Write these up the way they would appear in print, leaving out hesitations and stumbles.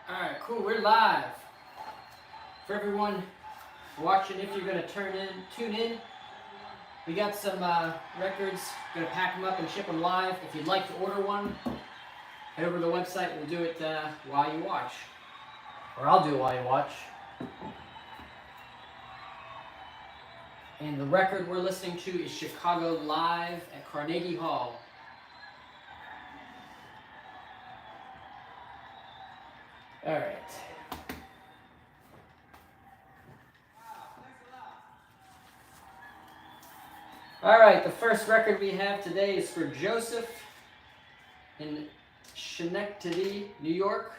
Alright, cool, we're live. For everyone watching, if you're going to tune in, we got some records. Going to pack them up and ship them live. If you'd like to order one, head over to the website. We'll do it while you watch. Or I'll do it while you watch. And the record we're listening to is Chicago Live at Carnegie Hall. Alright. Alright, the first record we have today is for Joseph in Schenectady, New York.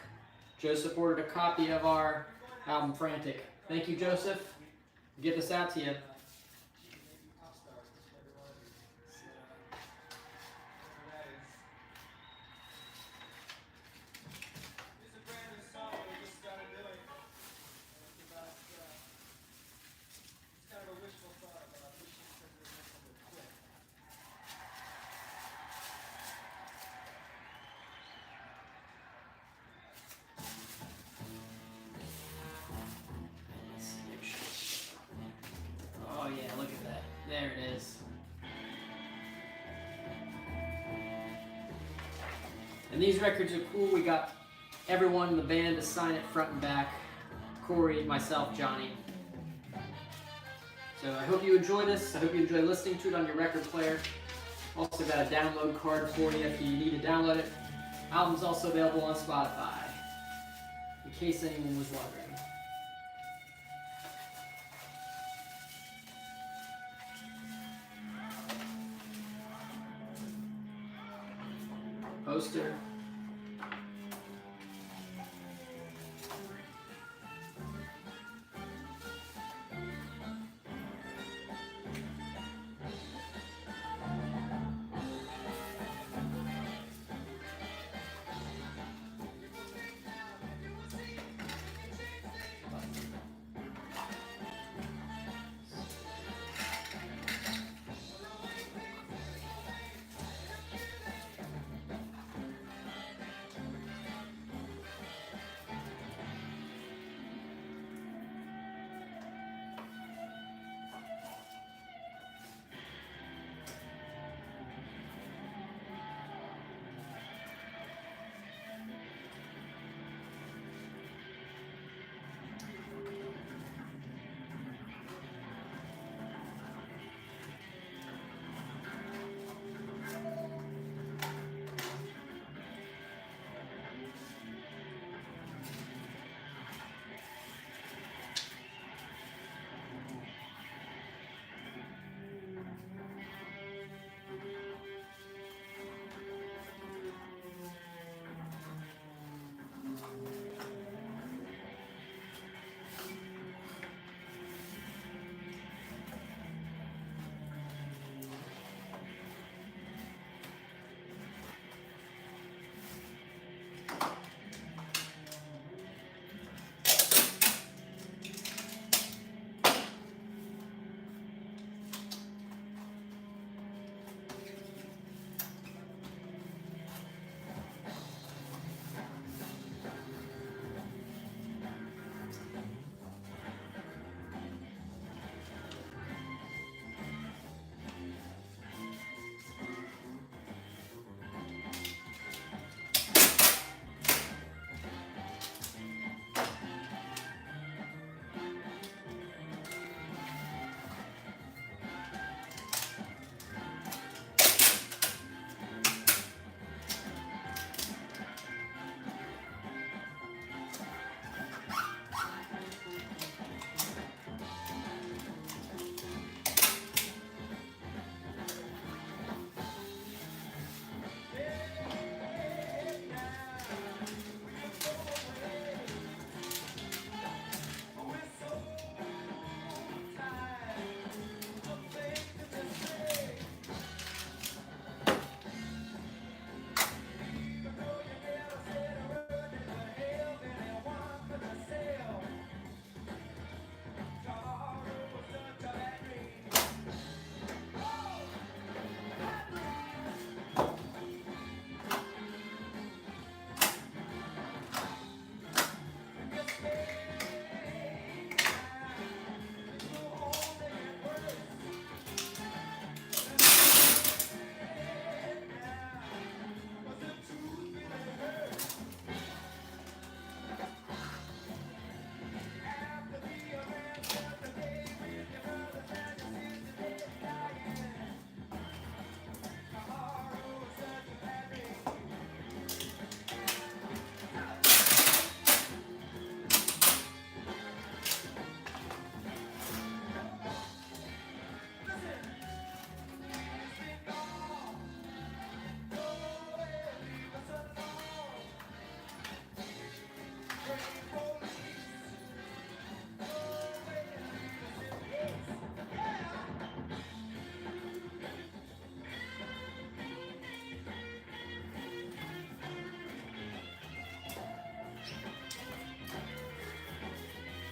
Joseph ordered a copy of our album Frantic. Thank you, Joseph. We'll get this out to you. Oh yeah, look at that. There it is. And these records are cool. We got everyone in the band to sign it front and back. Corey, myself, Johnny. So I hope you enjoy this. I hope you enjoy listening to it on your record player. Also got a download card for you if you need to download it. Album's also available on Spotify, in case anyone was wondering. Poster.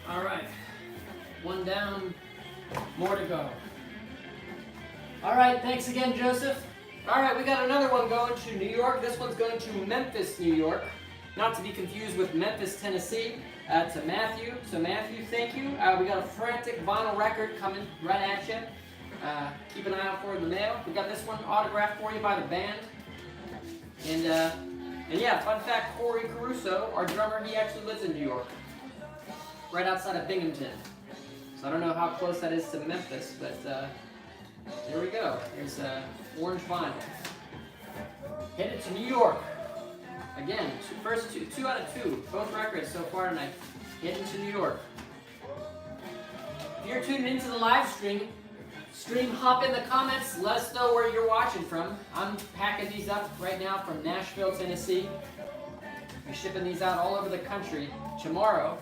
All right, one down, more to go. All right, thanks again, Joseph. All right, we got another one going to New York. This one's going to Memphis, New York. Not to be confused with Memphis, Tennessee. To Matthew. So Matthew, thank you. We got a Frantic vinyl record coming right at you. Keep an eye out for it in the mail. We got this one autographed for you by the band. And yeah, fun fact, Corey Caruso, our drummer, he actually lives in New York. Right outside of Binghamton. So I don't know how close that is to Memphis, but there we go. There's orange vinyl. Headed to New York. Again, first two out of two. Both records so far tonight. Heading to New York. If you're tuning into the live stream, hop in the comments. Let us know where you're watching from. I'm packing these up right now from Nashville, Tennessee. We're shipping these out all over the country tomorrow.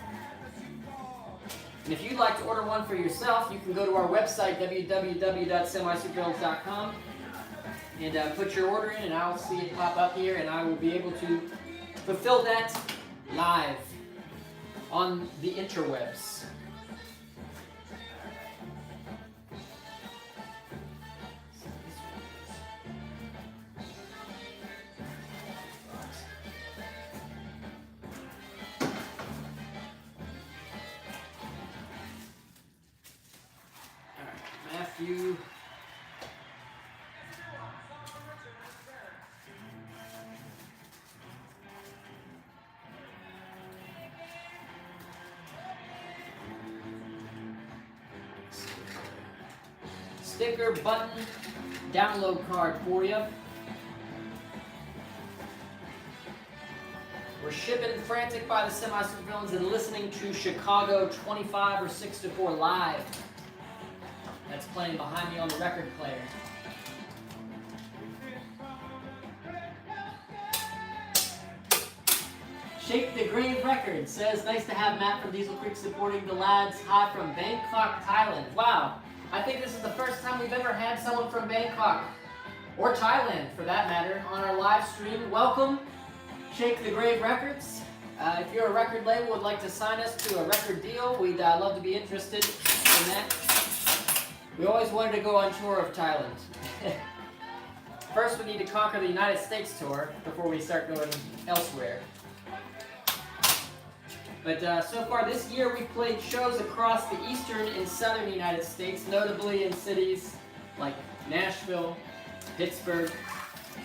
And if you'd like to order one for yourself, you can go to our website, www.semi-supervillains.com, and put your order in, and I'll see it pop up here, and I will be able to fulfill that live on the interwebs. Matthew. Sticker, button, download card for you. We're shipping Frantic by the Semi-Supervillains and listening to Chicago 25 or 6 to 4 live. That's playing behind me on the record player. Shake the Grave Records says, nice to have Matt from Diesel Creek supporting the lads. Hi from Bangkok, Thailand. Wow, I think this is the first time we've ever had someone from Bangkok, or Thailand for that matter, on our live stream. Welcome, Shake the Grave Records. If you're a record label would like to sign us to a record deal, we'd love to be interested in that. We always wanted to go on tour of Thailand. First we need to conquer the United States tour before we start going elsewhere. But so far this year we've played shows across the eastern and southern United States, notably in cities like Nashville, Pittsburgh,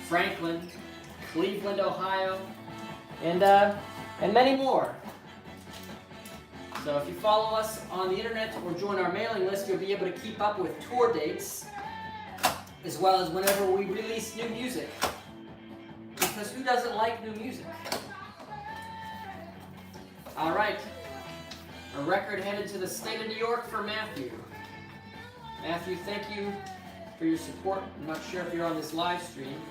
Franklin, Cleveland, Ohio, and many more. So if you follow us on the internet or join our mailing list, you'll be able to keep up with tour dates, as well as whenever we release new music. Because who doesn't like new music? All right, a record headed to the state of New York for Matthew. Matthew, thank you for your support. I'm not sure if you're on this live stream,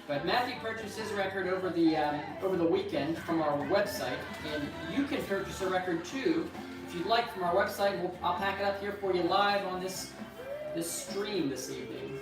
but Matthew purchased his record over the weekend from our website, and you can purchase a record too if you'd like from our website. I'll pack it up here for you live on this stream this evening.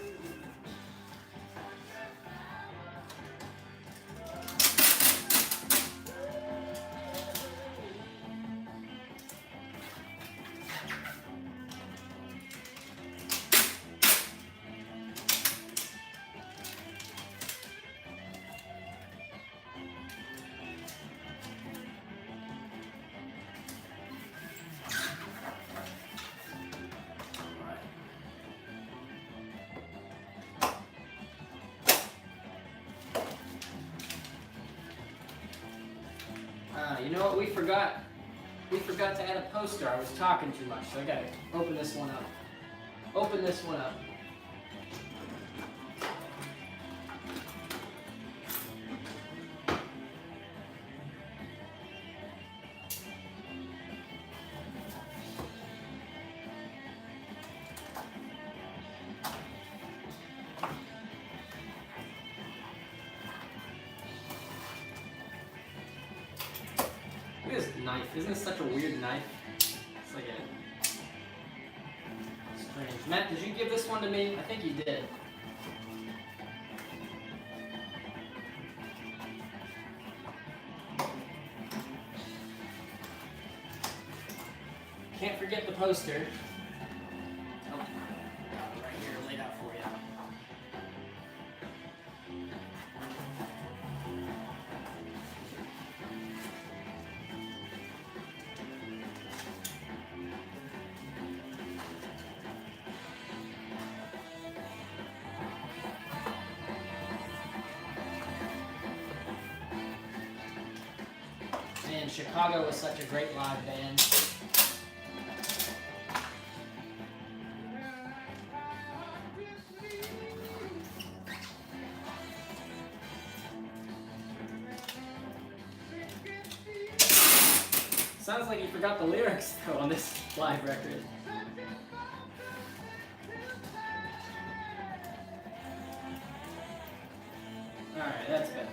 You know what, we forgot to add a poster. I was talking too much, so I gotta open this one up. Open this one up. Look at this knife. Isn't this such a weird knife? It's like a strange. Matt, did you give this one to me? I think you did. Can't forget the poster. Oh, right here laid out for you. And Chicago was such a great live band. Sounds like you forgot the lyrics though on this live record. Alright, that's better.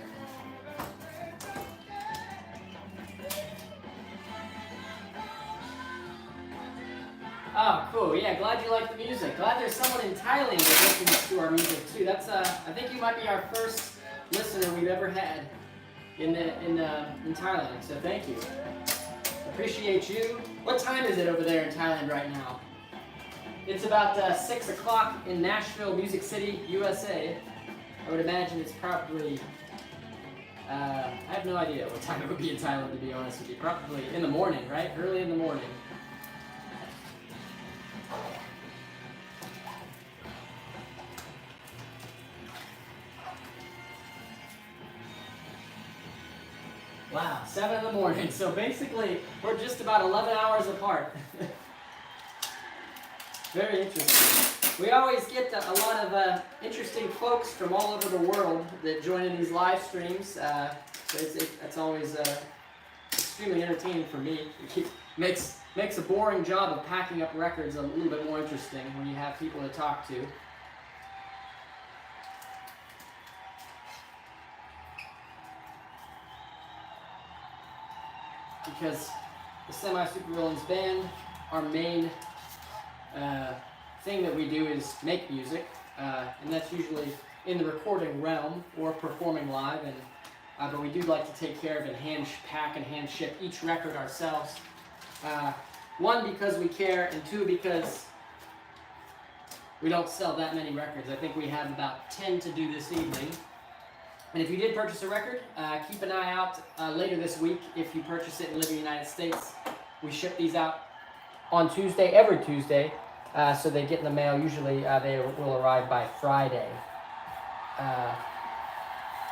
Oh, cool. Yeah, glad you like the music. Glad there's someone in Thailand that listens to our music too. That's I think you might be our first listener we've ever had in Thailand. So thank you. Appreciate you. What time is it over there in Thailand right now? It's about 6 o'clock in Nashville, Music City, USA. I would imagine it's probably, I have no idea what time it would be in Thailand, to be honest with you. Probably in the morning, right? Early in the morning. Wow, 7 in the morning. So basically, we're just about 11 hours apart. Very interesting. We always get a lot of interesting folks from all over the world that join in these live streams. So it's always extremely entertaining for me. It makes a boring job of packing up records a little bit more interesting when you have people to talk to. Because the Semi-Supervillains band, our main thing that we do is make music, and that's usually in the recording realm or performing live. And but we do like to take care of and hand pack and hand ship each record ourselves. One, because we care, and two, because we don't sell that many records. I think we have about 10 to do this evening. And if you did purchase a record, keep an eye out later this week. If you purchase it and live in the United States, we ship these out on Tuesday, every Tuesday, so they get in the mail. Usually they will arrive by Friday.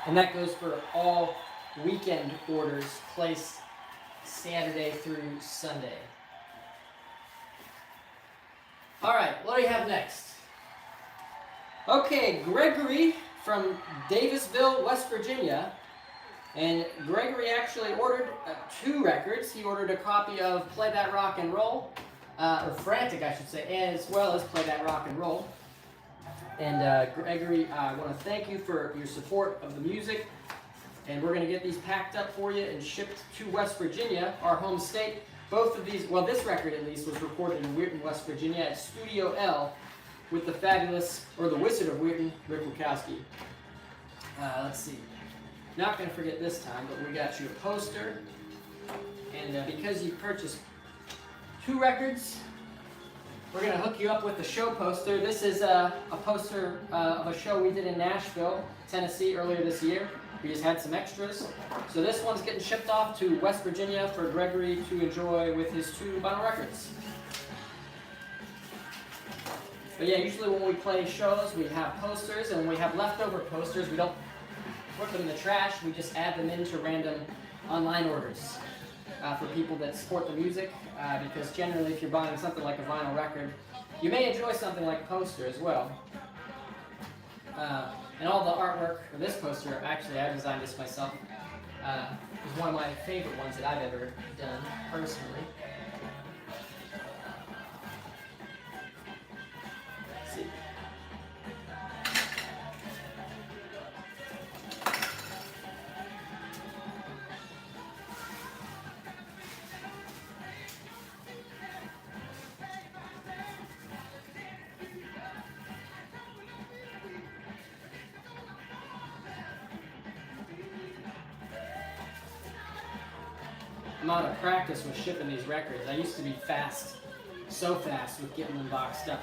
And that goes for all weekend orders placed Saturday through Sunday. All right, what do we have next? Okay, Gregory from Davisville, West Virginia. And Gregory actually ordered 2 records. He ordered a copy of Play That Rock and Roll, or Frantic, I should say, as well as Play That Rock and Roll. And Gregory, I want to thank you for your support of the music. And we're going to get these packed up for you and shipped to West Virginia, our home state. Both of these, well, this record at least, was recorded in Weirton, West Virginia at Studio L with the fabulous, or the Wizard of Weirton, Rick Wachowski. Let's see. Not going to forget this time, but we got you a poster. And because you purchased 2 records, we're going to hook you up with the show poster. This is a poster of a show we did in Nashville, Tennessee earlier this year. We just had some extras. So this one's getting shipped off to West Virginia for Gregory to enjoy with his 2 vinyl records. But yeah, usually when we play shows, we have posters, and when we have leftover posters, we don't put them in the trash. We just add them into random online orders for people that support the music. Because generally, if you're buying something like a vinyl record, you may enjoy something like a poster as well. And all the artwork for this poster, actually, I designed this myself. Is one of my favorite ones that I've ever done personally. Let's see. amount of practice with shipping these records. I used to be fast, so fast with getting them boxed up.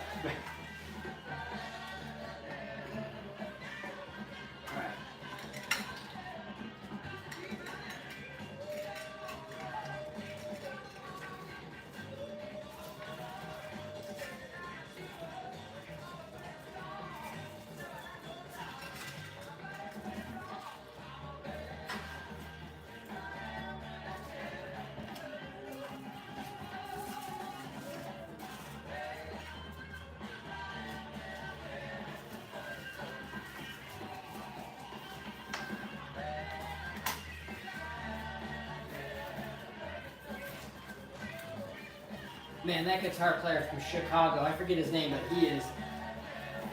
Man, that guitar player from Chicago, I forget his name, but he is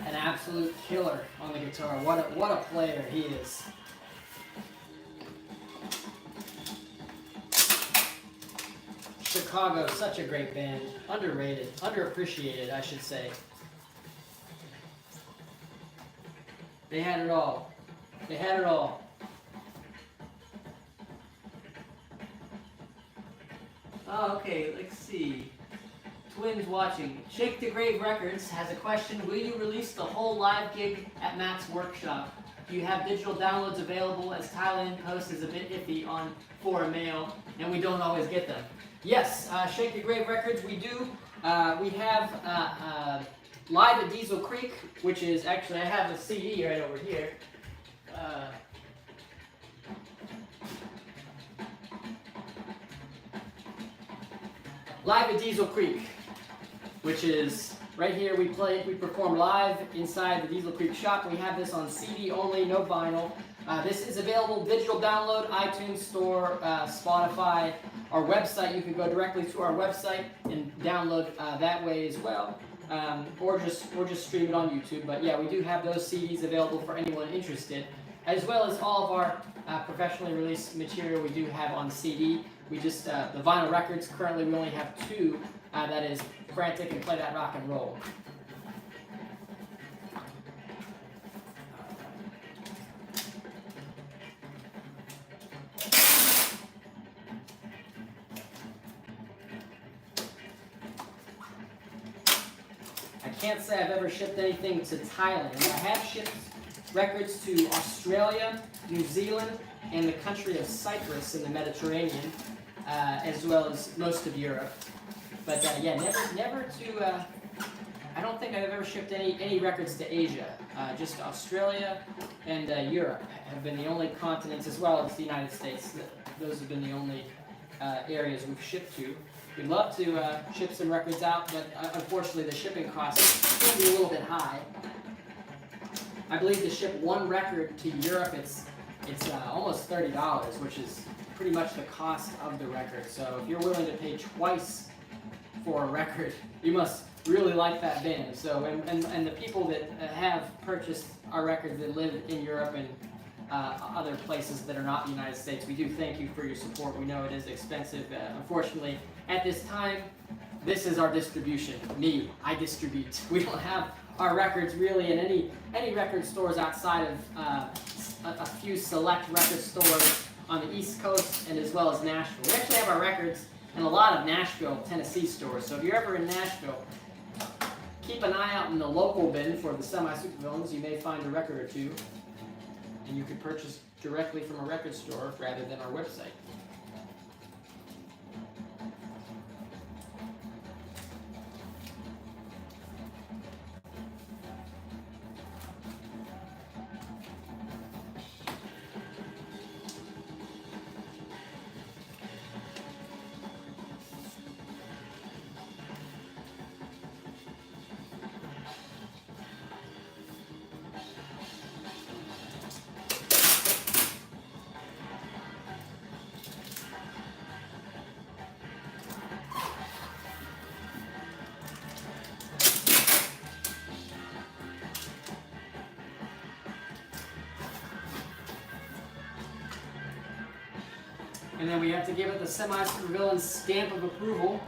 an absolute killer on the guitar. What a player he is. Chicago, such a great band. Underrated, underappreciated, I should say. They had it all. They had it all. Oh, okay, let's see. Twins watching. Shake the Grave Records has a question. Will you release the whole live gig at Matt's workshop? Do you have digital downloads available, as Thailand Post is a bit iffy on for a mail and we don't always get them? Yes, Shake the Grave Records, we do. We have Live at Diesel Creek, which is actually, I have a CD right over here. Live at Diesel Creek, which is right here. We perform live inside the Diesel Creek shop. We have this on CD only, no vinyl. This is available digital download, iTunes Store, Spotify, our website. You can go directly to our website and download that way as well, or just stream it on YouTube. But yeah, we do have those CDs available for anyone interested, as well as all of our professionally released material we do have on CD. We just, the vinyl records, currently we only have 2, that is Frantic and Play That Rock and Roll. I can't say I've ever shipped anything to Thailand. I have shipped records to Australia, New Zealand, and the country of Cyprus in the Mediterranean, as well as most of Europe. But yeah, never to. I don't think I've ever shipped any records to Asia. Just Australia and Europe have been the only continents, as well as the United States. Those have been the only areas we've shipped to. We'd love to ship some records out, but unfortunately the shipping costs can be a little bit high. I believe to ship one record to Europe, it's almost $30, which is pretty much the cost of the record. So if you're willing to pay twice for a record, you must really like that band. So and the people that have purchased our records that live in Europe and other places that are not the United States, we do thank you for your support. We know it is expensive. Unfortunately, at this time, this is our distribution. I distribute. We don't have our records really in any record stores outside of a few select record stores on the East Coast and as well as Nashville. We actually have our records in a lot of Nashville, Tennessee stores. So if you're ever in Nashville, keep an eye out in the local bin for the Semi-Supervillains. You may find a record or two, and you could purchase directly from a record store rather than our website. And then we have to give it the Semi-Supervillains stamp of approval.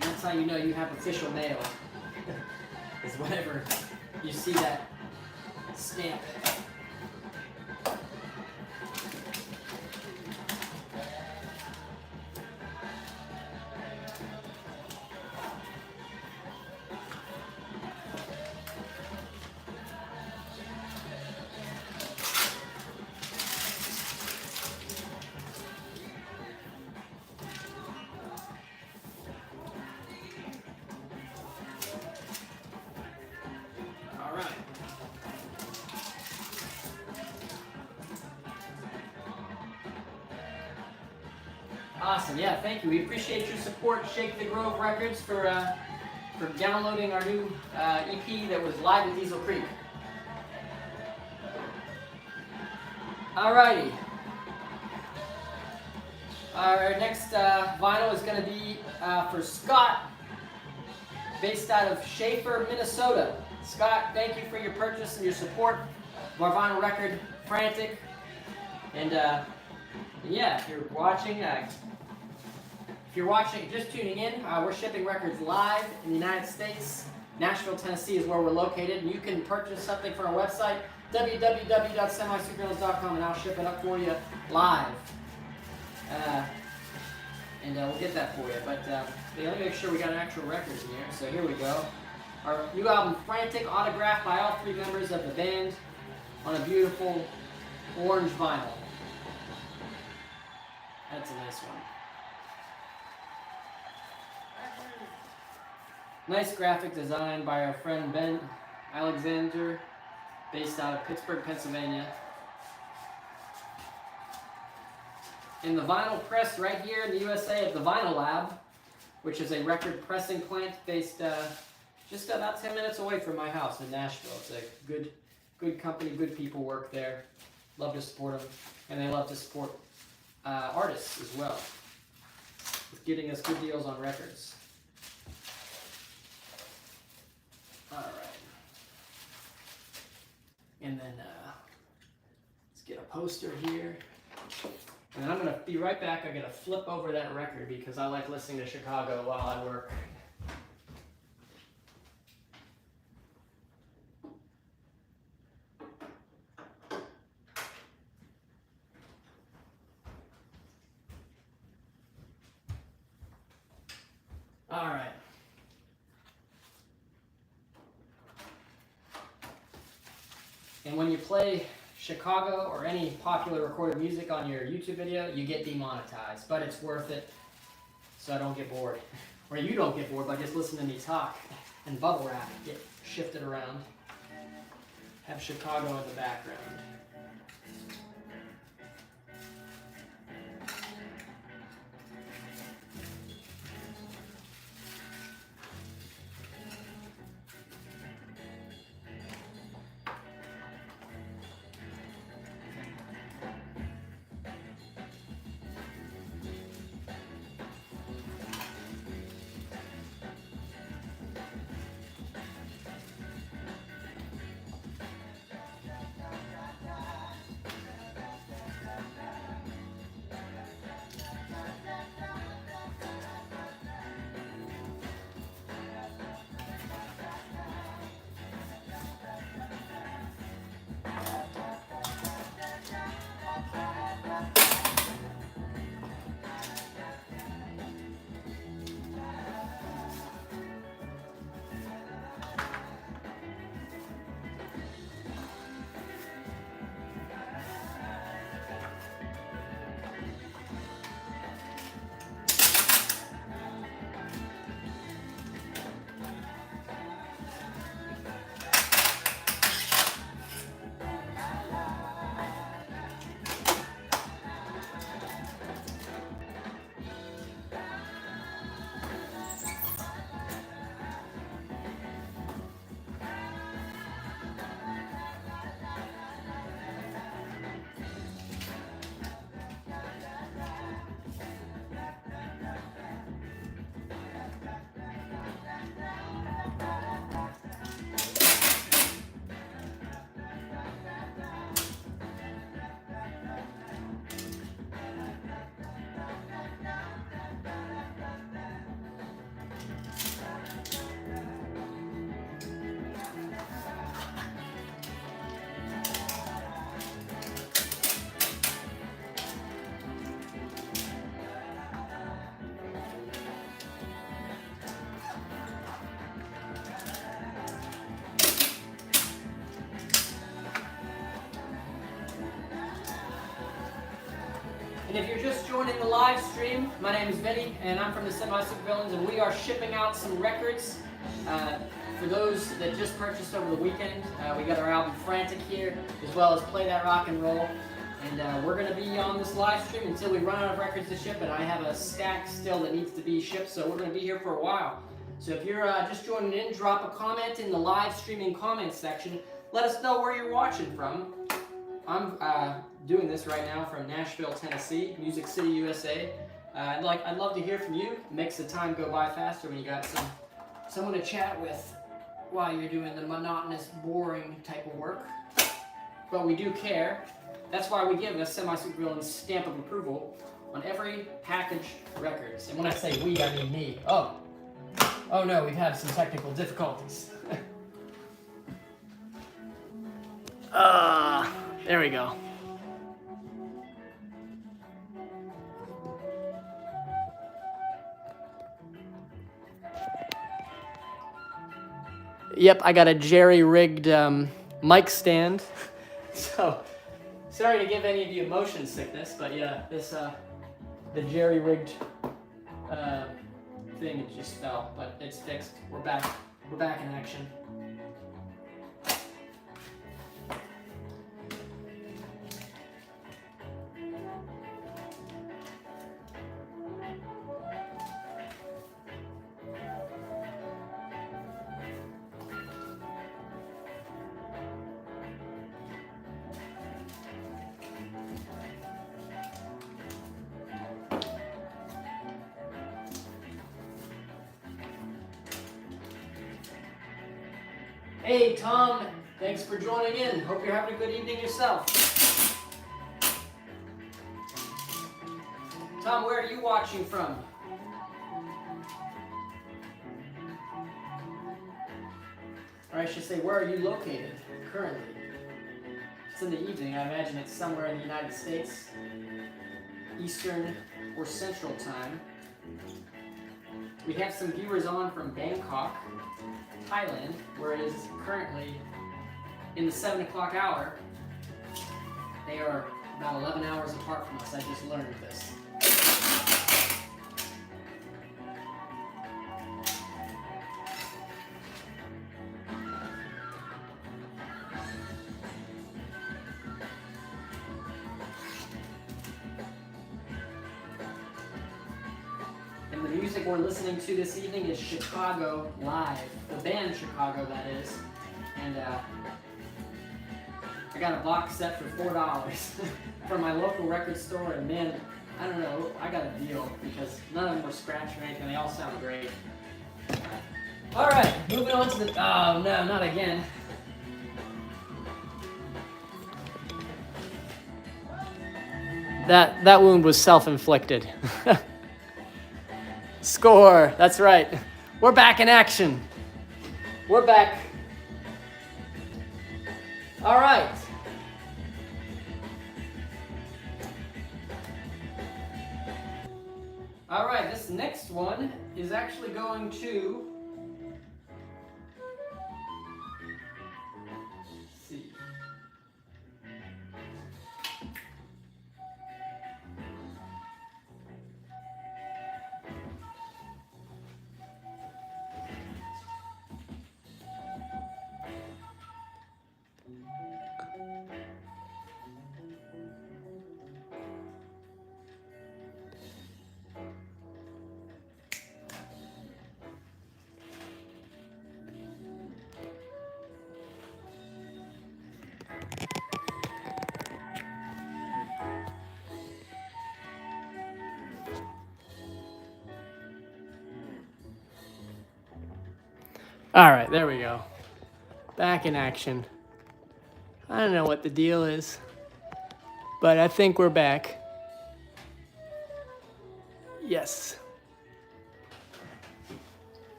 That's how you know you have official mail. Is whenever you see that stamp. Awesome. Yeah, thank you. We appreciate your support, Shake the Grove Records, for downloading our new EP that was live at Diesel Creek. Alrighty. Our next vinyl is going to be for Scott, based out of Schaefer, Minnesota. Scott, thank you for your purchase and your support of our vinyl record, Frantic. And yeah, if you're watching, just tuning in, we're shipping records live in the United States. Nashville, Tennessee is where we're located, and you can purchase something from our website, www.semi-supervillains.com, and I'll ship it up for you live. And we'll get that for you. But let me make sure we got an actual record in here. So here we go. Our new album, Frantic, autographed by all 3 members of the band on a beautiful orange vinyl. That's a nice one. Nice graphic design by our friend Ben Alexander, based out of Pittsburgh, Pennsylvania. And the vinyl pressed right here in the USA at the Vinyl Lab, which is a record pressing plant based just about 10 minutes away from my house in Nashville. It's a good company, good people work there. Love to support them, and they love to support artists as well, with getting us good deals on records. All right. And then let's get a poster here. And then I'm going to be right back. I'm going to flip over that record because I like listening to Chicago while I work. All right. And when you play Chicago or any popular recorded music on your YouTube video, you get demonetized, but it's worth it so I don't get bored. Or you don't get bored by just listening to me talk and bubble wrap, get shifted around. Have Chicago in the background. And if you're just joining the live stream, my name is Vinny, and I'm from the Semi-Supervillains, and we are shipping out some records for those that just purchased over the weekend. We got our album Frantic here, as well as Play That Rock and Roll. And we're going to be on this live stream until we run out of records to ship, and I have a stack still that needs to be shipped, so we're going to be here for a while. So if you're just joining in, drop a comment in the live streaming comments section. Let us know where you're watching from. I'm doing this right now from Nashville, Tennessee, Music City, USA. I'd love to hear from you. It makes the time go by faster when you got someone to chat with while you're doing the monotonous, boring type of work. But we do care. That's why we give a Semi-Supervillains stamp of approval on every packaged records. And when I say we, I mean me. Oh no, we've had some technical difficulties. There we go. Yep, I got a jerry-rigged mic stand. So, sorry to give any of you motion sickness, but yeah, this the jerry-rigged thing just fell, but it's fixed. We're back in action. Hey Tom, thanks for joining in. Hope you're having a good evening yourself. Tom, where are you watching from? Or I should say, where are you located currently? It's in the evening. I imagine it's somewhere in the United States, Eastern or Central Time. We have some viewers on from Bangkok, Thailand, where it is currently in the 7 o'clock hour. They are about 11 hours apart from us. I just learned this. And the music we're listening to this evening is Chicago Live, the band Chicago, that is. And I got a box set for $4 from my local record store, and man, I don't know, I got a deal because none of them were scratched or anything. They all sound great. All right, moving on to the, oh no, not again. That wound was self-inflicted. Score, that's right. We're back in action. We're back. All right. All right, this next one is actually going to, let's see. All right, there we go. Back in action. I don't know what the deal is, but I think we're back. Yes.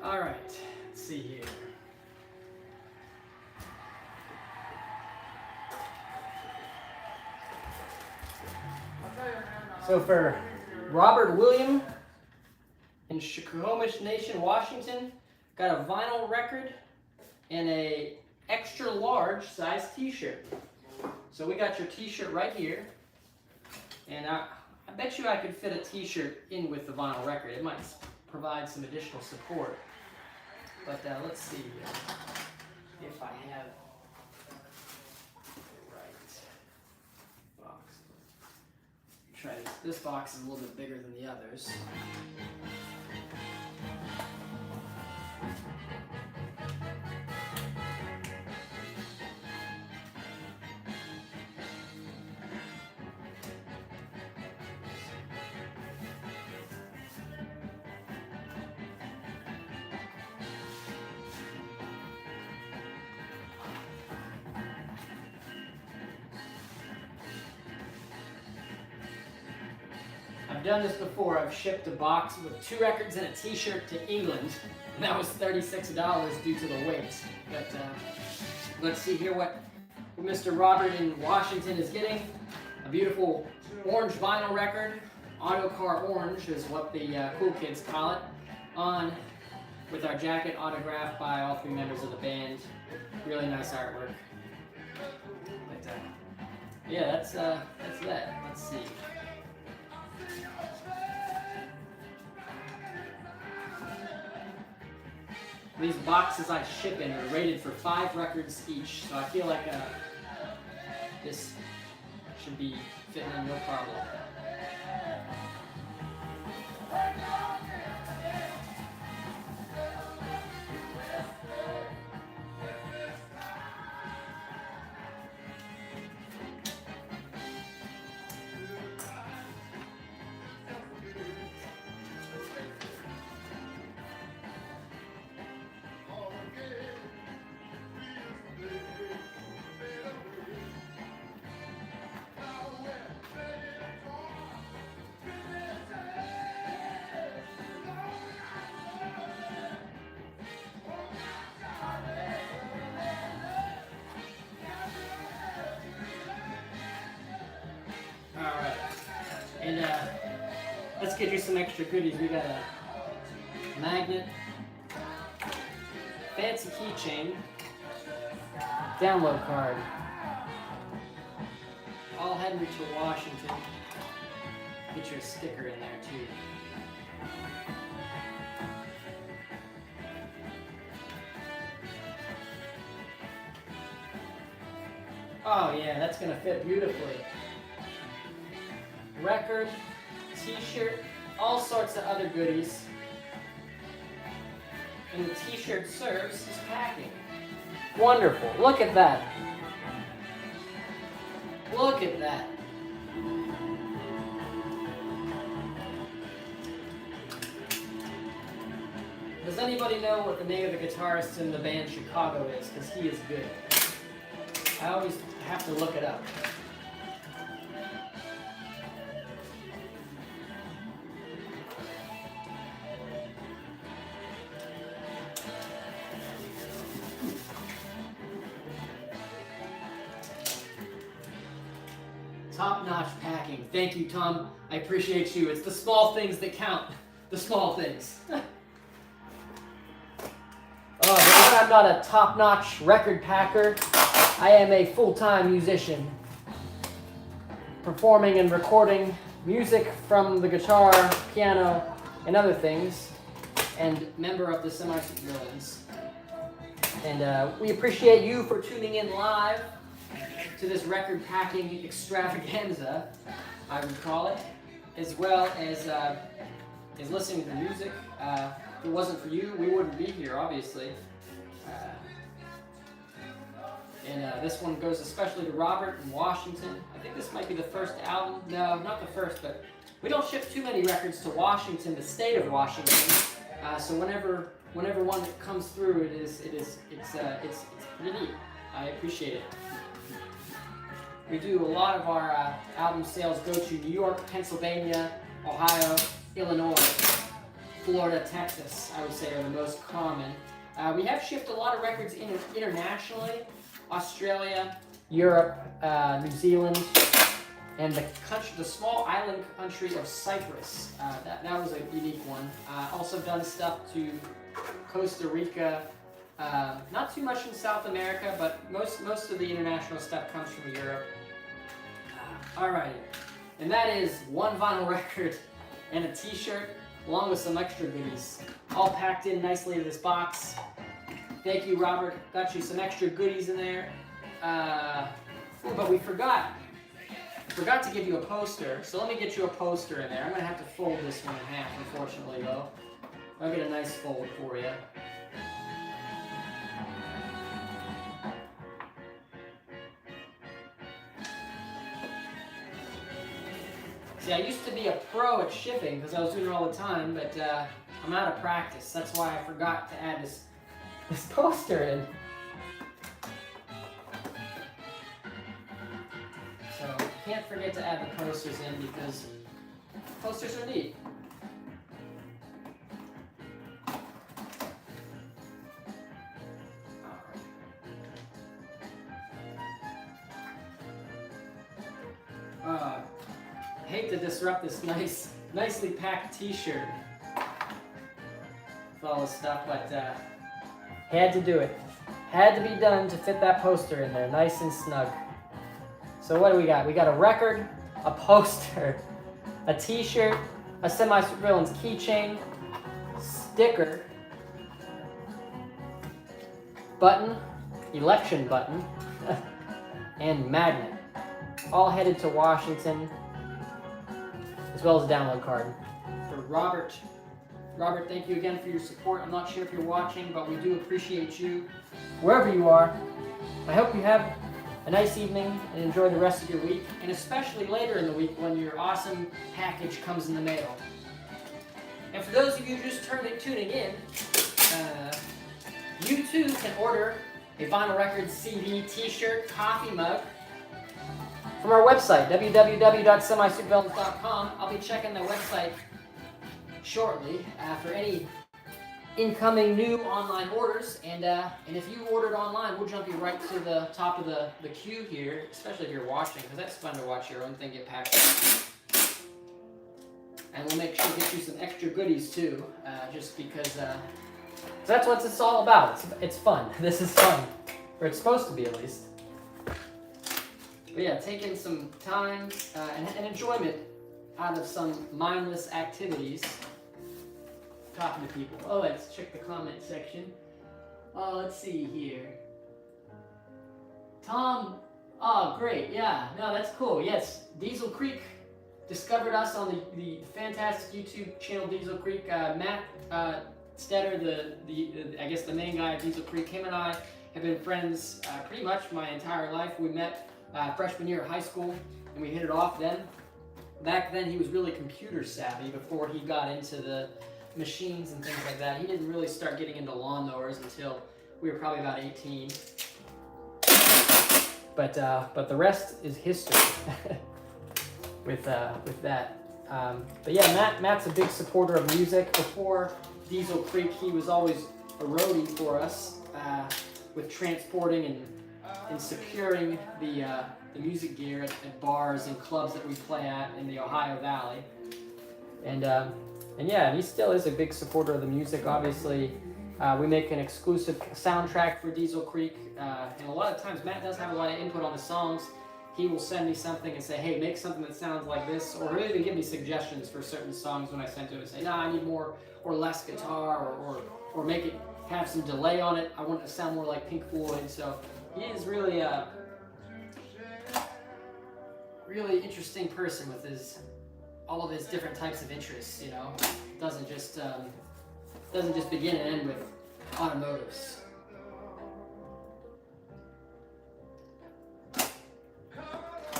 All right, let's see here. So for Robert William in Snohomish Nation, Washington, got a vinyl record and a extra large size t-shirt. So we got your t-shirt right here. And I bet you I could fit a t-shirt in with the vinyl record. It might provide some additional support. But let's see if I have the right box. Try this. This box is a little bit bigger than the others. I've done this before. I've shipped a box with 2 records and a t-shirt to England, and that was $36 due to the weight. But let's see here what Mr. Robert in Washington is getting. A beautiful orange vinyl record. Auto Car Orange is what the cool kids call it. On with our jacket autographed by all 3 members of the band. Really nice artwork. But yeah, that's that. Let's see. These boxes I ship in are rated for 5 records each, so I feel like this should be fitting in no problem. Alright, and let's get you some extra goodies. We got a magnet, fancy keychain, download card, all heading to Washington. Get your sticker in there too. Oh yeah, that's gonna fit beautifully. Record, t-shirt, all sorts of other goodies. And the t-shirt serves as packing. Wonderful. Look at that. Look at that. Does anybody know what the name of the guitarist in the band Chicago is? Because he is good. I always have to look it up. Top-notch packing. Thank you, Tom. I appreciate you. It's the small things that count. The small things. Oh, I'm not a top-notch record packer. I am a full-time musician, performing and recording music from the guitar, piano, and other things, and member of the Semi-Supervillains. And we appreciate you for tuning in live to this record packing extravaganza, I would call it, as well as listening to the music. If it wasn't for you, we wouldn't be here, obviously. And this one goes especially to Robert in Washington. I think this might be the first album. No, not the first, but we don't ship too many records to Washington, the state of Washington. So whenever one comes through, it's pretty neat. I appreciate it. We do a lot of our album sales go to New York, Pennsylvania, Ohio, Illinois, Florida, Texas, I would say are the most common. We have shipped a lot of records internationally. Australia, Europe, New Zealand, and the small island country of Cyprus. That was a unique one. Also done stuff to Costa Rica. Not too much in South America, but most of the international stuff comes from Europe. Alright, and that is one vinyl record and a t-shirt along with some extra goodies, all packed in nicely in this box. Thank you, Robert. Got you some extra goodies in there. But we forgot to give you a poster, so let me get you a poster in there. I'm going to have to fold this one in half, unfortunately, though. I'll get a nice fold for you. See, I used to be a pro at shipping because I was doing it all the time, but I'm out of practice. That's why I forgot to add this poster in. So can't forget to add the posters in because posters are neat. I hate to disrupt this nicely packed t-shirt with all this stuff, but had to do it. Had to be done to fit that poster in there, nice and snug. So what do we got? We got a record, a poster, a t-shirt, a Semi-Supervillains keychain, sticker, button, election button, and magnet. All headed to Washington, as well as a download card. For Robert. Robert, thank you again for your support. I'm not sure if you're watching, but we do appreciate you wherever you are. I hope you have a nice evening and enjoy the rest of your week, and especially later in the week when your awesome package comes in the mail. And for those of you just tuning in, you too can order a Vinyl Records CD, t-shirt, coffee mug from our website, www.semisupervillains.com. I'll be checking the website shortly for any incoming new online orders, and if you ordered online, we'll jump you right to the top of the queue here, especially if you're watching, because that's fun to watch your own thing get packed up. And we'll make sure to get you some extra goodies too, just because that's what it's all about. It's fun. This is fun, or it's supposed to be at least. But yeah, taking some time and enjoyment out of some mindless activities. Talking to people. Oh, let's check the comment section. Oh, let's see here. Tom, oh, great, yeah, no, that's cool. Yes, Diesel Creek discovered us on the fantastic YouTube channel Diesel Creek. Matt Stetter, I guess the main guy of Diesel Creek, him and I have been friends pretty much my entire life. We met freshman year of high school, and we hit it off then. Back then, he was really computer savvy before he got into the machines and things like that. He didn't really start getting into lawnmowers until we were probably about 18. But the rest is history with that. But yeah, Matt's a big supporter of music. Before Diesel Creek, he was always a roadie for us with transporting and securing the music gear at bars and clubs that we play at in the Ohio Valley. And yeah, he still is a big supporter of the music. Obviously, we make an exclusive soundtrack for Diesel Creek, and a lot of times Matt does have a lot of input on the songs. He will send me something and say, hey, make something that sounds like this, or he'll even give me suggestions for certain songs when I send to him and say, nah, I need more or less guitar, or make it have some delay on it. I want it to sound more like Pink Floyd. So he is really a really interesting person with all of his different types of interests. You know, doesn't just begin and end with automotives.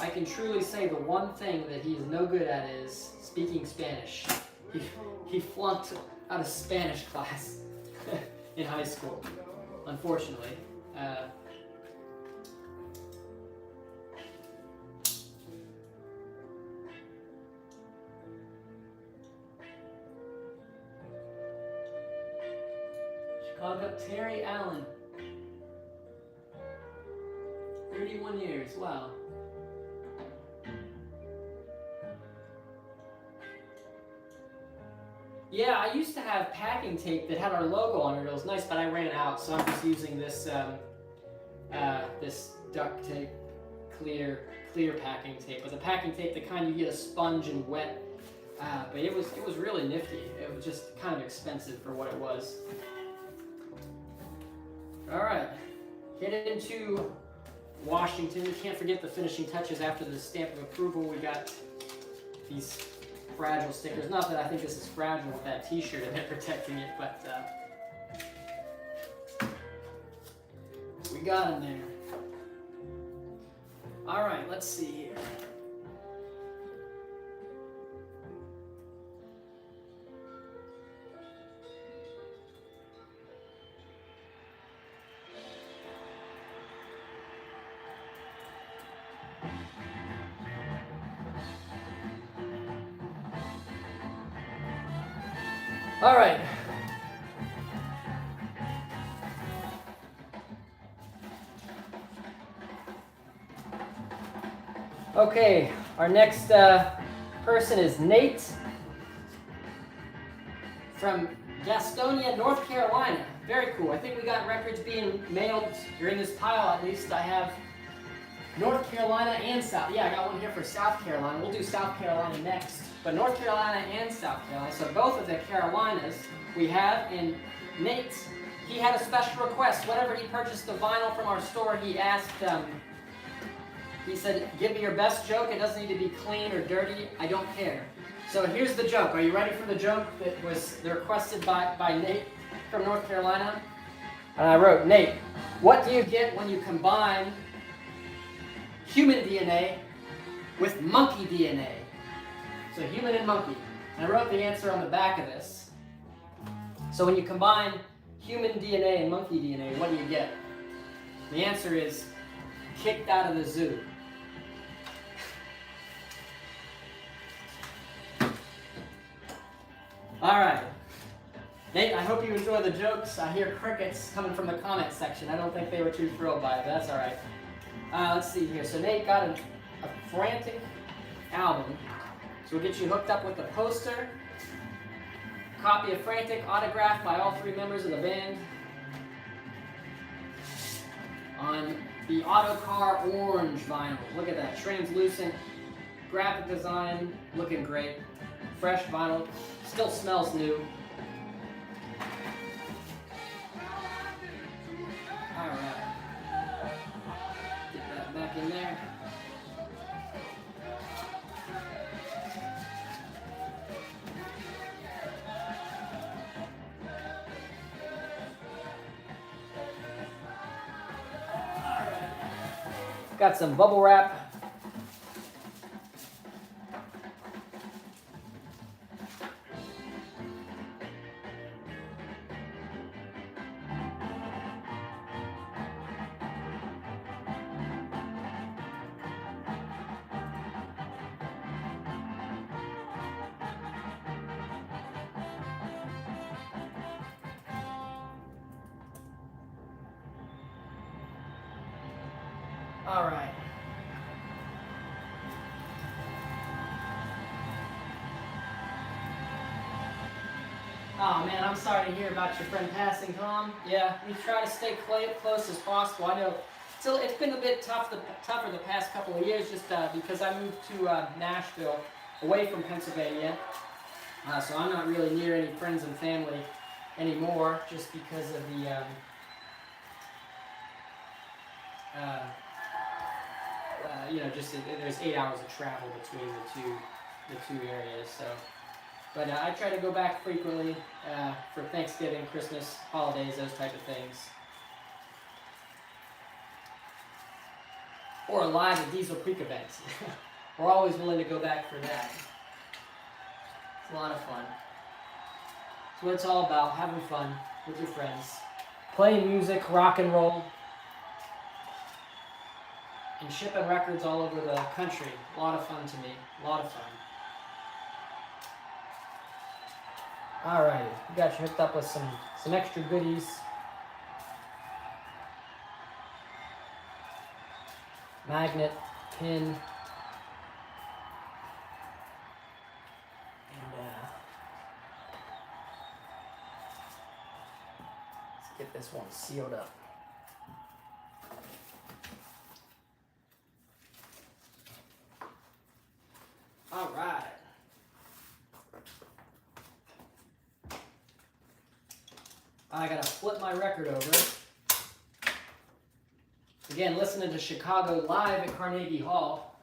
I can truly say the one thing that he is no good at is speaking Spanish. He flunked out of Spanish class in high school, unfortunately. Chicago, Terry Allen. 31 years, wow. Yeah, I used to have packing tape that had our logo on it. It was nice, but I ran out, so I'm just using this this duct tape, clear packing tape. But the packing tape, the kind you get a sponge and wet But it was really nifty. It was just kind of expensive for what it was. All right, headed into Washington. We can't forget the finishing touches after the stamp of approval. We got these fragile stickers. Not that I think this is fragile with that t-shirt and it protecting it, but we got them there. All right, let's see here. All right. Okay, our next person is Nate from Gastonia, North Carolina. Very cool. I think we got records being mailed, or in this pile at least. I have North Carolina and South. Yeah, I got one here for South Carolina. We'll do South Carolina next. But North Carolina and South Carolina. So both of the Carolinas we have. And Nate, he had a special request. Whenever he purchased the vinyl from our store, he asked, he said, give me your best joke. It doesn't need to be clean or dirty. I don't care. So here's the joke. Are you ready for the joke that was requested by Nate from North Carolina? And I wrote, Nate, what do you get when you combine human DNA with monkey DNA? So human and monkey. And I wrote the answer on the back of this. So when you combine human DNA and monkey DNA, what do you get? The answer is kicked out of the zoo. All right. Nate, I hope you enjoy the jokes. I hear crickets coming from the comment section. I don't think they were too thrilled by it, but that's all right. Let's see here. So Nate got a frantic album. So we'll get you hooked up with the poster, copy of Frantic, autographed by all three members of the band, on the Autocar orange vinyl. Look at that, translucent, graphic design, looking great. Fresh vinyl, still smells new. All right, get that back in there. Got some bubble wrap. All right. Oh man, I'm sorry to hear about your friend passing, Tom. Yeah, we try to stay close as possible. I know it's been a bit tougher the past couple of years, just because I moved to Nashville, away from Pennsylvania. So I'm not really near any friends and family anymore, just because of the there's 8 hours of travel between the two areas. So, but I try to go back frequently for Thanksgiving, Christmas, holidays, those type of things. Or a live at Diesel Creek event. We're always willing to go back for that. It's a lot of fun. It's what it's all about, having fun with your friends. Playing music, rock and roll. And shipping records all over the country. A lot of fun to me. A lot of fun. Alrighty, we got you hooked up with some extra goodies. Magnet, pin, and let's get this one sealed up. All right. I gotta flip my record over. Again, listening to Chicago live at Carnegie Hall.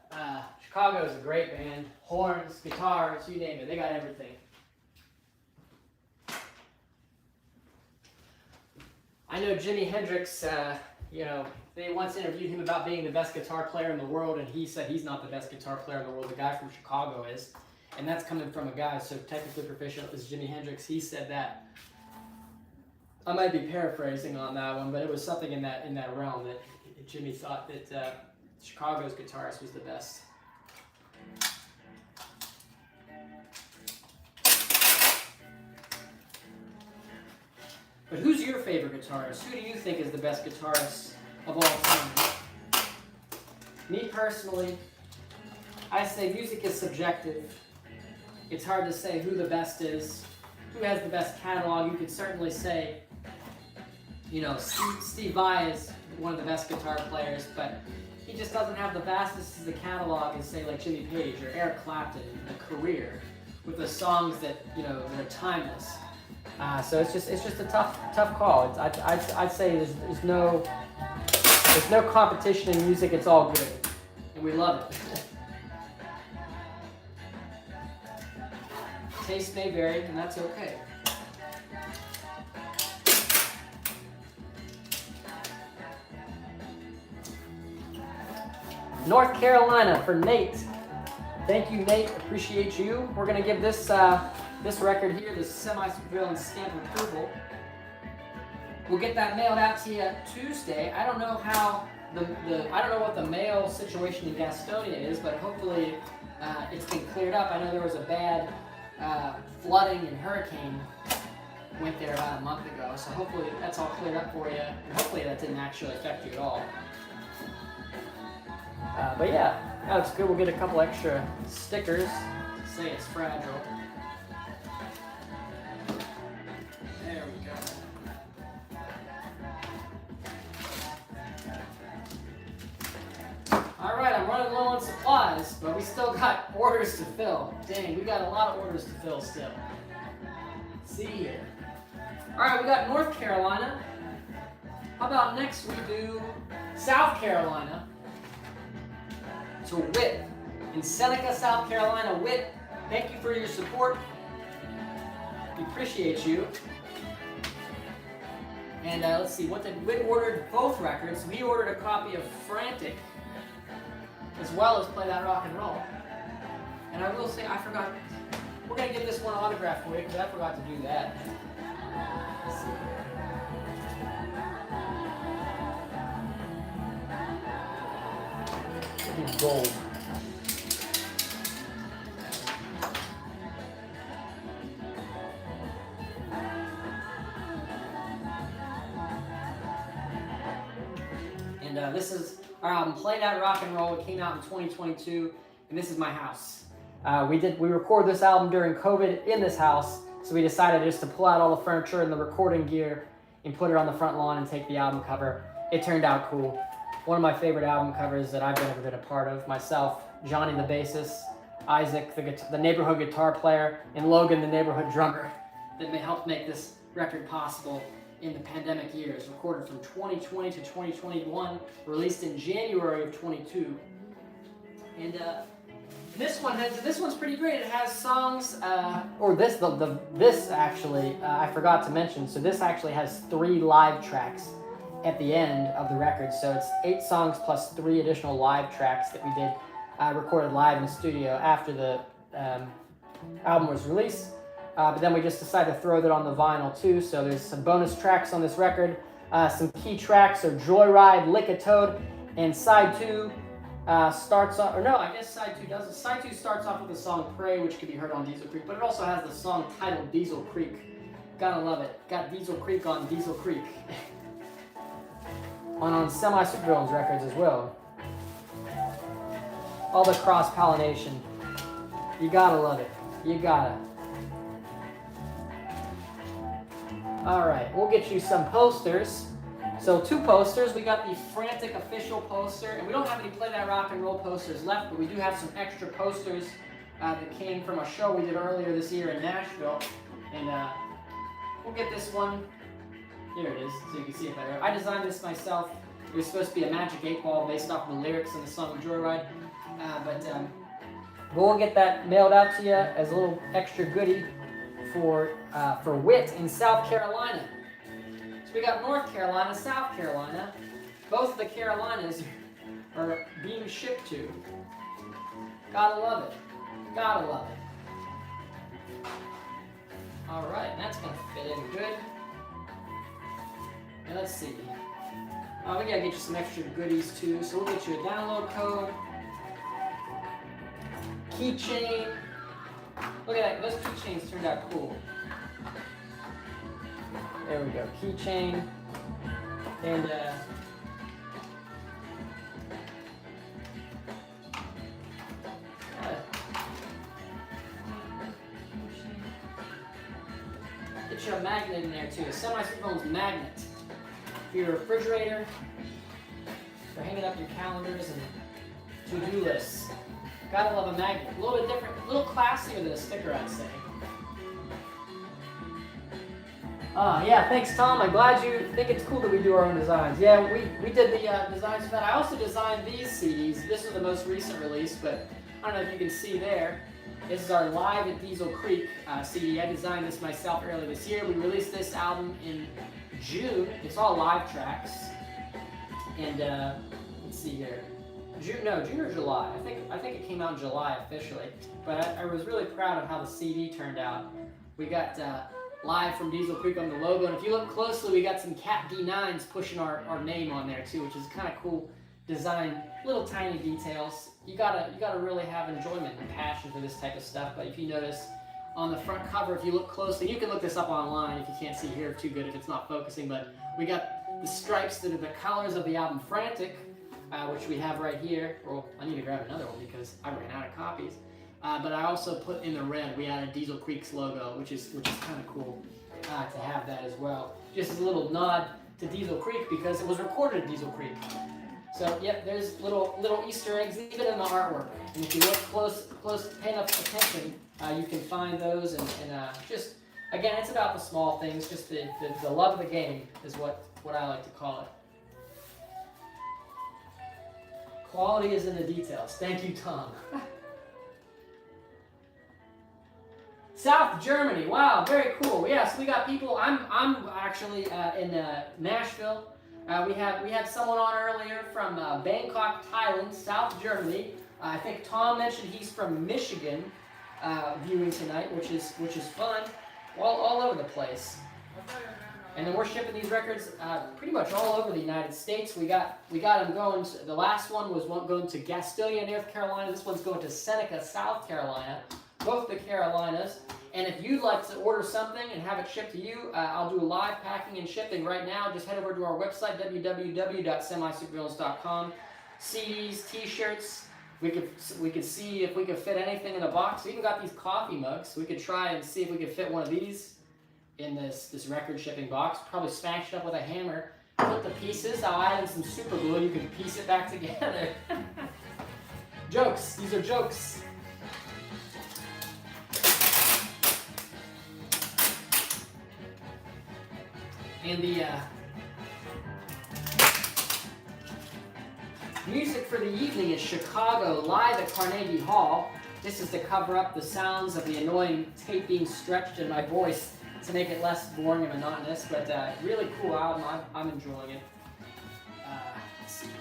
Chicago is a great band. Horns, guitars, you name it. They got everything. I know Jimi Hendrix, they once interviewed him about being the best guitar player in the world, and he said he's not the best guitar player in the world. The guy from Chicago is. And that's coming from a guy so technically proficient as Jimi Hendrix. He said that. I might be paraphrasing on that one, but it was something in that realm that Jimmy thought that Chicago's guitarist was the best. But who's your favorite guitarist? Who do you think is the best guitarist of all time? Me personally, I say music is subjective. It's hard to say who the best is, who has the best catalog. You could certainly say, Steve Vai is one of the best guitar players, but he just doesn't have the vastness of the catalog as, say, like Jimmy Page or Eric Clapton in a career with the songs that, that are timeless. So it's just a tough call. I'd say there's no competition in music. It's all good, and we love it. Taste may vary, and that's okay. North Carolina for Nate. Thank you, Nate. Appreciate you. We're gonna give this record here, this Semi-Supervillains stamp of approval. We'll get that mailed out to you Tuesday. I don't know how I don't know what the mail situation in Gastonia is, but hopefully it's been cleared up. I know there was a bad flooding and hurricane went there about a month ago, so hopefully that's all cleared up for you, and hopefully that didn't actually affect you at all. But yeah, that's good. We'll get a couple extra stickers to say it's fragile. There we go. All right, I'm running low on supplies, but we still got orders to fill. Dang, we got a lot of orders to fill still. Let's see here. All right, we got North Carolina. How about next we do South Carolina to Whit in Seneca, South Carolina. Whit, thank you for your support. We appreciate you. And let's see, Whit ordered both records. We ordered a copy of Frantic, as well as Play That Rock and Roll. And I will say, I forgot, we're going to get this one autographed for you, because I forgot to do that. Let's see. Gold. And this is our album, Play That Rock and Roll. It came out in 2022, and this is my house. We recorded this album during COVID in this house, so we decided just to pull out all the furniture and the recording gear and put it on the front lawn and take the album cover. It turned out cool. One of my favorite album covers that I've ever been a part of myself. Johnny the bassist, Isaac the neighborhood guitar player, and Logan the neighborhood drummer that helped make this record possible in the pandemic years. Recorded from 2020 to 2021, released in January of 22. And this one's pretty great. It has songs, this actually, I forgot to mention, so this actually has 3 live tracks at the end of the record. So it's 8 songs plus 3 additional live tracks that we did, recorded live in the studio after the album was released. But then we just decided to throw that on the vinyl too. So there's some bonus tracks on this record. Some key tracks are Joyride, Lick a Toad, and side 2 starts off, or no, I guess side 2 doesn't. Side 2 starts off with the song Pray, which can be heard on Diesel Creek, but it also has the song titled Diesel Creek. Gotta love it. Got Diesel Creek on Diesel Creek. on Semi-Supervillains records as well. All the cross-pollination. You gotta love it. You gotta. Alright, we'll get you some posters. So 2 posters. We got the Frantic official poster, and we don't have any Play That Rock and Roll posters left, but we do have some extra posters that came from a show we did earlier this year in Nashville. And we'll get this one Here it is, so you can see it better. I designed this myself. It was supposed to be a Magic 8 Ball based off the lyrics in the song Joyride. But we'll get that mailed out to you as a little extra goodie for WIT in South Carolina. So we got North Carolina, South Carolina. Both of the Carolinas are being shipped to. Gotta love it. Gotta love it. Alright, that's gonna fit in good. And let's see. We gotta get you some extra goodies too. So we'll get you a download code. Keychain. Look at that, those keychains turned out cool. There we go, keychain. And get you a magnet in there too, a Semi-Supervillains magnet for your refrigerator, for hanging up your calendars and to-do lists. Gotta love a magnet. A little bit different, a little classier than a sticker, I'd say. Yeah, thanks Tom. I'm glad you think it's cool that we do our own designs. Yeah, we did the designs for that. I also designed these CDs. This is the most recent release, but I don't know if you can see there. This is our Live at Diesel Creek CD. I designed this myself earlier this year. We released this album in June. It's all live tracks. And let's see here. June or July. I think it came out in July officially. But I was really proud of how the CD turned out. We got Live from Diesel Creek on the logo, and if you look closely, we got some Cat D9s pushing our name on there too, which is kind of cool design. Little tiny details. You gotta really have enjoyment and passion for this type of stuff. But if you notice on the front cover, if you look closely, you can look this up online if you can't see here too good if it's not focusing. But we got the stripes that are the colors of the album Frantic, which we have right here. Well, I need to grab another one because I ran out of copies. But I also put in the red, we added Diesel Creek's logo, which is kind of cool to have that as well. Just as a little nod to Diesel Creek because it was recorded at Diesel Creek. So yep, there's little Easter eggs even in the artwork. And if you look close, pay enough attention, you can find those. And just again, it's about the small things. Just the love of the game is what I like to call it. Quality is in the details. Thank you, Tom. South Germany, wow, very cool. Yes, we got people. I'm actually in Nashville. We had someone on earlier from Bangkok, Thailand, South Germany. I think Tom mentioned he's from Michigan, viewing tonight, which is fun. All over the place. And then we're shipping these records pretty much all over the United States. We got them going. The last one was going to Gastonia, North Carolina. This one's going to Seneca, South Carolina. Both the Carolinas. And if you'd like to order something and have it shipped to you, I'll do live packing and shipping right now. Just head over to our website, www.semi-supervillains.com. CDs, T-shirts. We could see if we could fit anything in the box. We even got these coffee mugs. We could try and see if we could fit one of these in this record shipping box. Probably smash it up with a hammer. Put the pieces. I'll add in some super glue. You can piece it back together. Jokes. These are jokes. And the music for the evening is Chicago Live at Carnegie Hall. This is to cover up the sounds of the annoying tape being stretched in my voice to make it less boring and monotonous. But really cool album. I'm enjoying it. Let's see here.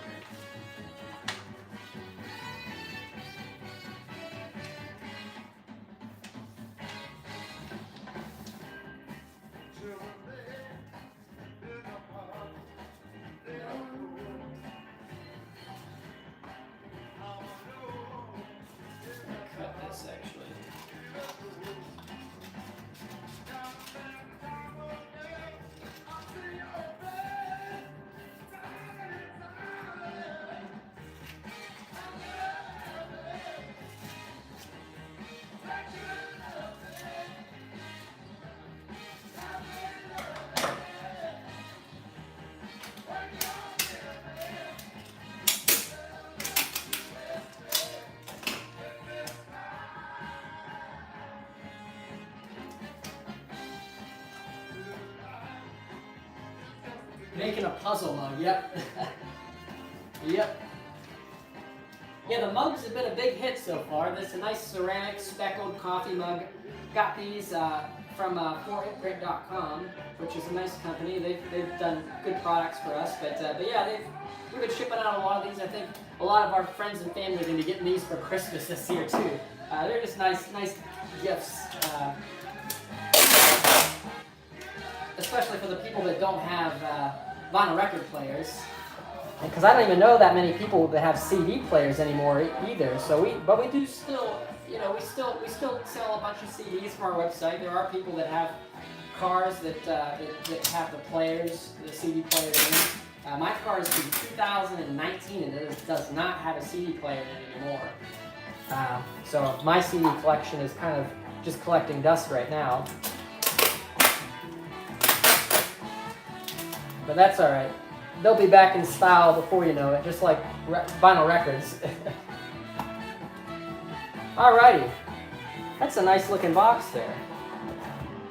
making a puzzle mug, yep. Yep. Yeah, the mugs have been a big hit so far. This is a nice ceramic speckled coffee mug. Got these from 4hitprint.com, which is a nice company. They've done good products for us, but yeah, we've been shipping out a lot of these. I think a lot of our friends and family are going to be getting these for Christmas this year too. They're just nice gifts, especially for the people that don't have vinyl record players. Because I don't even know that many people that have CD players anymore either. So we do still, you know, we still sell a bunch of CDs from our website. There are people that have cars that have the players, the CD players in. My car is from 2019 and it does not have a CD player in it anymore. So my CD collection is kind of just collecting dust right now. But that's all right. They'll be back in style before you know it, just like vinyl records. Alrighty, that's a nice looking box there.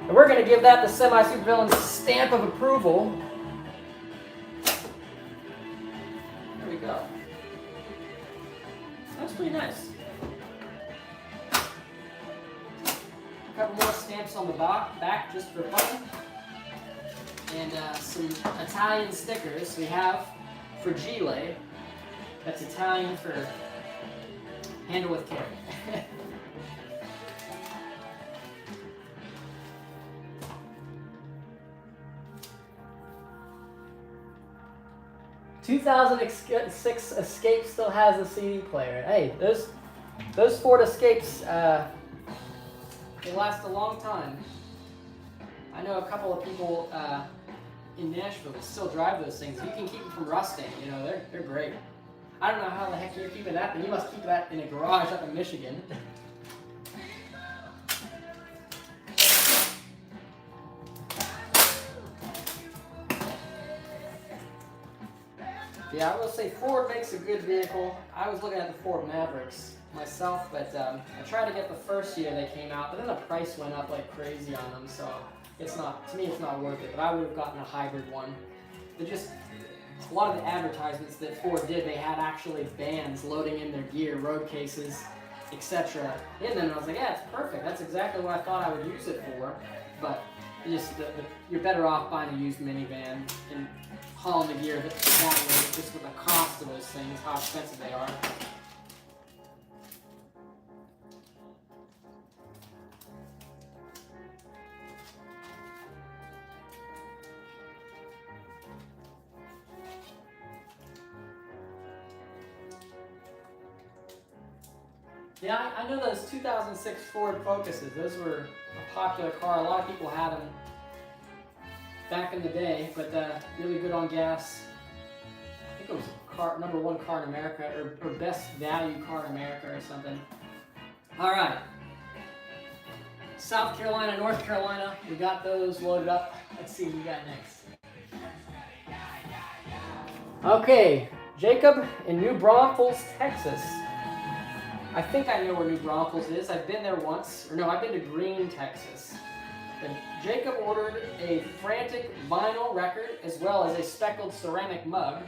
And we're going to give that the Semi-Supervillains stamp of approval. There we go. That's pretty nice. A couple more stamps on the back just for fun. And some Italian stickers we have for Gile. That's Italian for handle with care. '2006 Escape still has a CD player. Hey, those Ford Escapes, they last a long time. I know a couple of people in Nashville that still drive those things. You can keep them from rusting. You know, they're great. I don't know how the heck you're keeping that, but you must keep that in a garage up in Michigan. Yeah, I will say Ford makes a good vehicle. I was looking at the Ford Mavericks myself, but I tried to get the first year they came out, but then the price went up like crazy on them, so it's not, to me it's not worth it, but I would have gotten a hybrid one. They're just, a lot of the advertisements that Ford did, they had actually bands loading in their gear, road cases, etc. in them, and I was like, yeah, it's perfect. That's exactly what I thought I would use it for, but just you're better off buying a used minivan and hauling the gear that way, just with the cost of those things, how expensive they are. Yeah, I know those 2006 Ford Focuses. Those were a popular car. A lot of people had them back in the day, but really good on gas. I think it was #1 car in America, or best value car in America or something. All right. South Carolina, North Carolina, we got those loaded up. Let's see what we got next. Okay, Jacob in New Braunfels, Texas. I think I know where New Braunfels is. I've been there once. Or no, I've been to Green, Texas. And Jacob ordered a Frantic vinyl record as well as a speckled ceramic mug.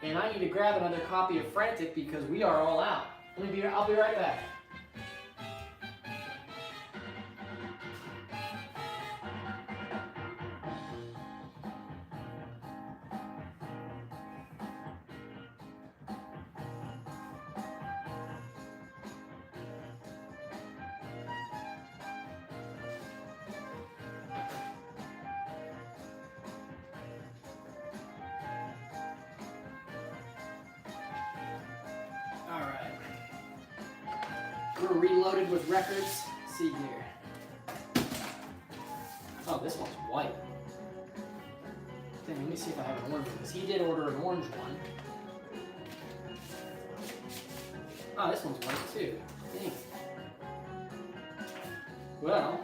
And I need to grab another copy of Frantic because we are all out. I'll be right back. We're reloaded with records. Let's see here. Oh, this one's white. Dang, let me see if I have an orange one, because he did order an orange one. Oh, this one's white too. Dang. Well,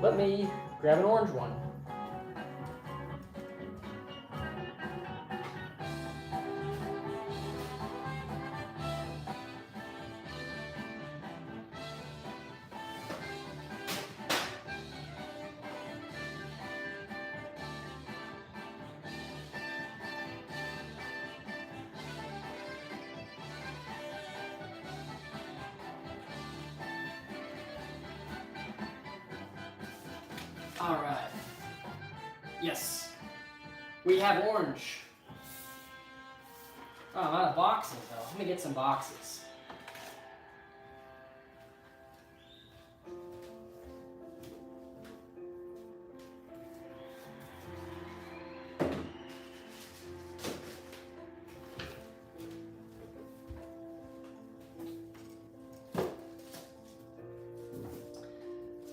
let me grab an orange one. All right. Yes. We have orange. Oh, I'm out of boxes though. Let me get some boxes.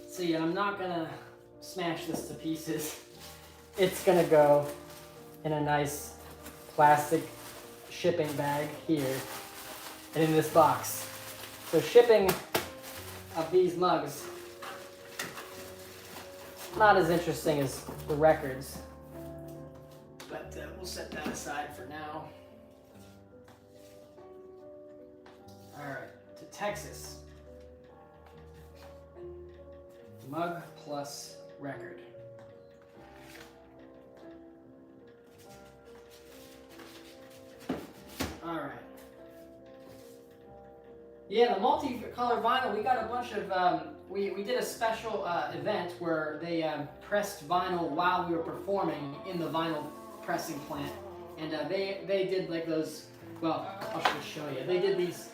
See, I'm not gonna smash this to pieces. It's gonna go in a nice plastic shipping bag here and in this box. So shipping of these mugs, not as interesting as the records, but we'll set that aside for now. All right, to Texas. Mug plus record. All right. Yeah, the multi-color vinyl, we got a bunch of, we did a special event where they pressed vinyl while we were performing in the vinyl pressing plant. And they did like those, well, I'll just show you. They did these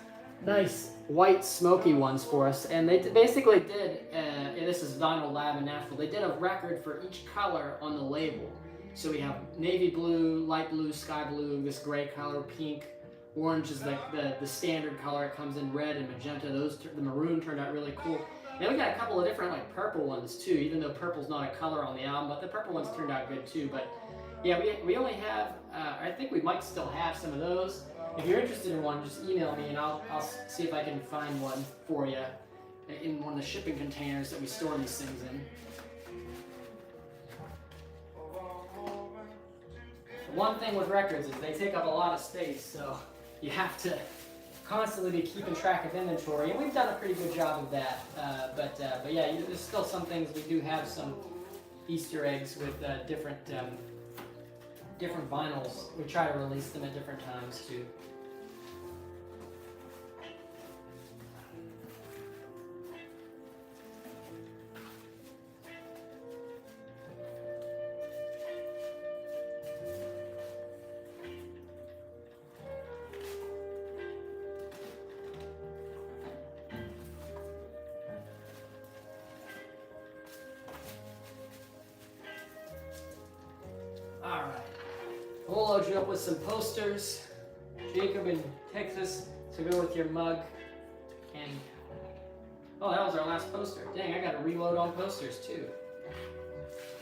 nice white smoky ones for us. And they basically did, this is Vinyl Lab in Nashville, they did a record for each color on the label. So we have navy blue, light blue, sky blue, this gray color, pink, orange is like the standard color. It comes in red and magenta. The maroon turned out really cool. And we got a couple of different like purple ones too, even though purple's not a color on the album, but the purple ones turned out good too. But yeah, we only have, I think we might still have some of those. If you're interested in one, just email me and I'll see if I can find one for you in one of the shipping containers that we store these things in. One thing with records is they take up a lot of space, so you have to constantly be keeping track of inventory, and we've done a pretty good job of that. But yeah, there's still some things. We do have some Easter eggs with different vinyls. We try to release them at different times too. We'll load you up with some posters. Jacob in Texas to go with your mug. And oh, that was our last poster. Dang, I got to reload on posters too.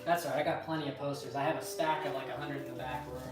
That's all right, I got plenty of posters. I have a stack of like 100 in the back room.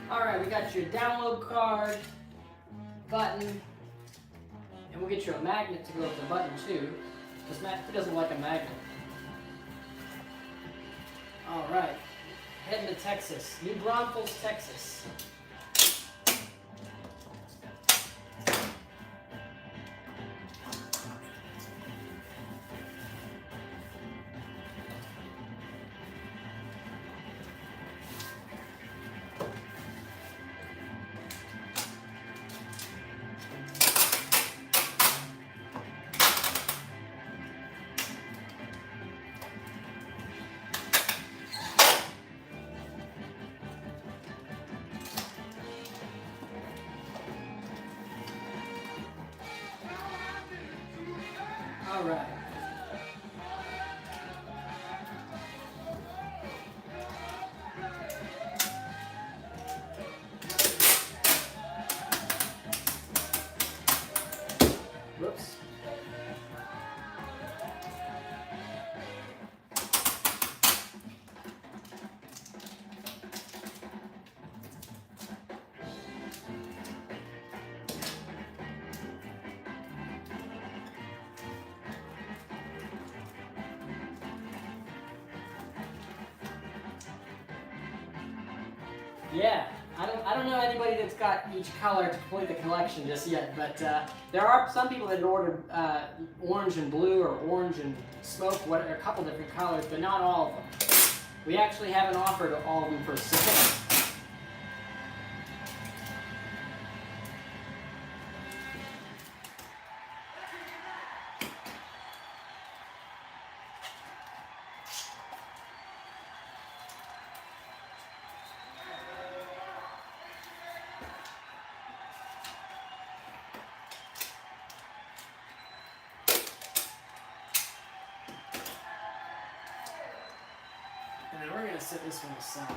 Alright, we got your download card, button, and we'll get you a magnet to go with the button too, because Matt doesn't like a magnet. Alright, heading to Texas, New Braunfels, Texas. All right. Whoops. Yeah, I don't know anybody that's got each color to complete the collection just yet, but there are some people that ordered orange and blue or orange and smoke, whatever, a couple different colors, but not all of them. We actually haven't offered all of them for sale. And then we're going to set this one aside.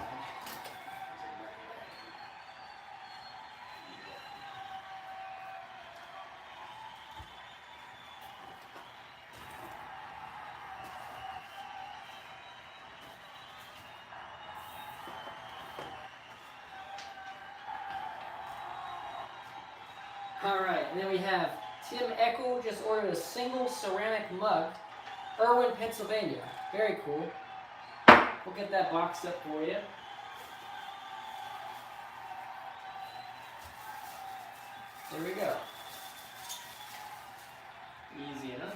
Alright, and then we have Tim Eckel just ordered a single ceramic mug, Irwin, Pennsylvania. Very cool. We'll get that boxed up for you. There we go. Easy enough.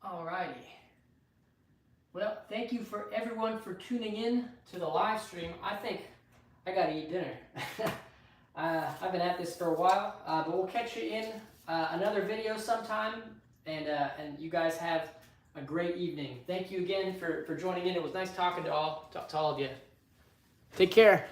Alrighty. Well, thank you for everyone for tuning in to the live stream. I think I gotta eat dinner. I've been at this for a while, but we'll catch you in another video sometime, and you guys have a great evening. Thank you again for joining in. It was nice talking to all of you. Take care.